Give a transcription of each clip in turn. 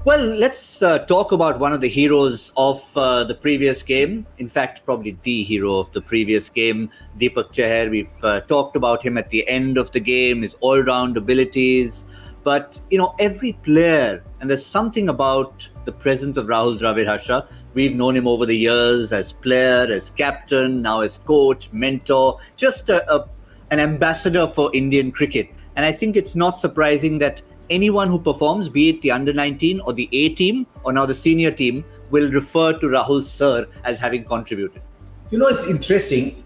Well, let's talk about one of the heroes of the previous game. In fact, probably the hero of the previous game, Deepak Chahar. We've talked about him at the end of the game, his all-round abilities. But, every player, and there's something about the presence of Rahul Dravid, Harsha. We've known him over the years as player, as captain, now as coach, mentor, just an ambassador for Indian cricket. And I think it's not surprising that anyone who performs, be it the under-19 or the A team or now the senior team, will refer to Rahul Sir as having contributed. It's interesting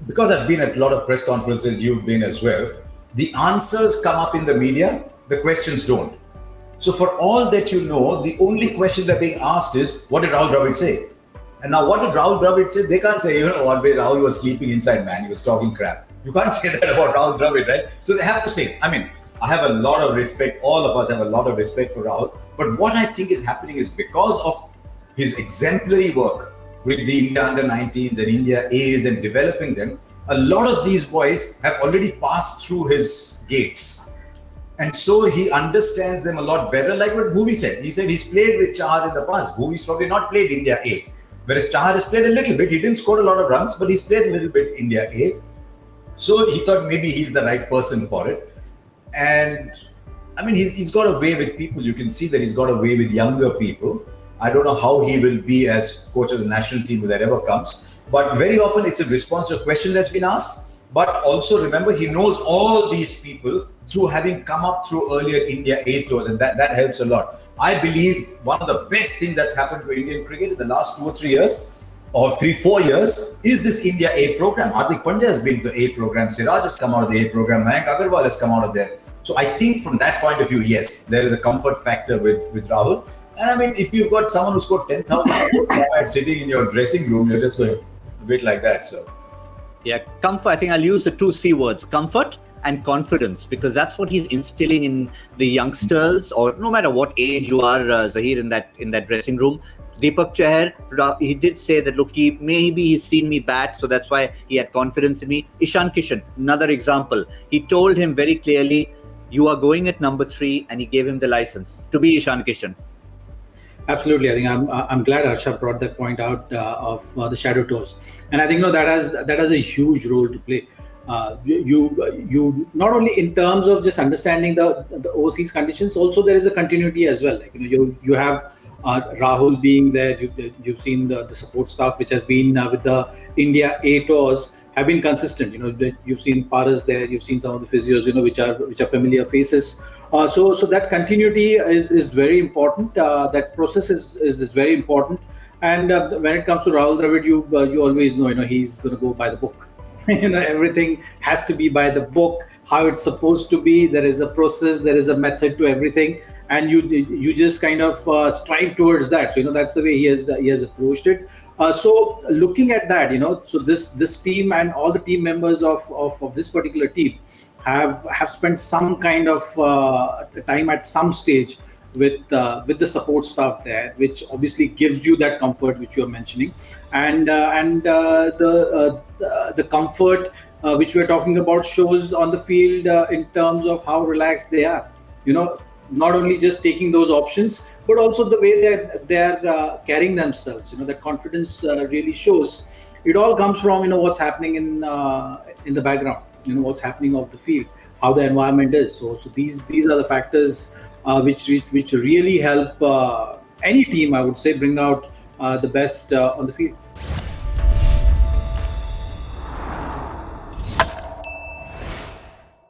because I've been at a lot of press conferences, you've been as well. The answers come up in the media, the questions don't. So for all that you know, the only question that's being asked is, what did Rahul Dravid say? And now what did Rahul Dravid say? They can't say, one day Rahul was sleeping inside, man, he was talking crap. You can't say that about Rahul Dravid, right? So they have to say, I have a lot of respect, all of us have a lot of respect for Rahul. But what I think is happening is because of his exemplary work with the India under-19s and India A's and developing them, a lot of these boys have already passed through his gates. And so he understands them a lot better, like what Bhuvi said. He said he's played with Chahar in the past. Bhuvi's probably not played India A. Whereas Chahar has played a little bit. He didn't score a lot of runs, but he's played a little bit India A. So he thought maybe he's the right person for it. And he's got a way with people. You can see that he's got a way with younger people. I don't know how he will be as coach of the national team if that ever comes. But very often it's a response to a question that's been asked. But also remember, he knows all these people through having come up through earlier India A tours, and that helps a lot. I believe one of the best things that's happened to Indian cricket in the last 2 or 3 years, or 3-4 years, is this India A program. Hardik Pandya has been to the A program. Siraj has come out of the A program. Mayank Agarwal has come out of there. So I think from that point of view, yes, there is a comfort factor with Rahul. And if you've got someone who scored 10,000 sitting in your dressing room, you're just going a bit like that. So yeah, comfort. I think I'll use the 2 C words, comfort and confidence, because that's what he's instilling in the youngsters, or no matter what age you are, Zaheer, in that dressing room. Deepak Chahar, he did say that, look, maybe he's seen me bat, so that's why he had confidence in me. Ishan Kishan, another example. He told him very clearly, you are going at number 3, and he gave him the license to be Ishan Kishan. Absolutely. I think I'm glad Harsha brought that point out of the shadow tours, and I think that has a huge role to play. You not only in terms of just understanding the overseas conditions, also there is a continuity as well. Like you have Rahul being there. You've seen the support staff which has been with the India A tours have been consistent. You've seen Paras there. You've seen some of the physios, which are familiar faces. So that continuity is very important. That process is very important. And when it comes to Rahul Dravid, you always know he's going to go by the book. Everything has to be by the book, how it's supposed to be. There is a process, there is a method to everything, and you just kind of strive towards that. So that's the way he has approached it. So looking at that, so this team and all the team members of this particular team have spent some kind of time at some stage with the support staff there, which obviously gives you that comfort which you are mentioning, and the comfort which we're talking about shows on the field in terms of how relaxed they are. Not only just taking those options, but also the way they're carrying themselves. That confidence really shows. It all comes from what's happening in the background. What's happening off the field, how the environment is. So these are the factors which really help any team, I would say, bring out the best on the field.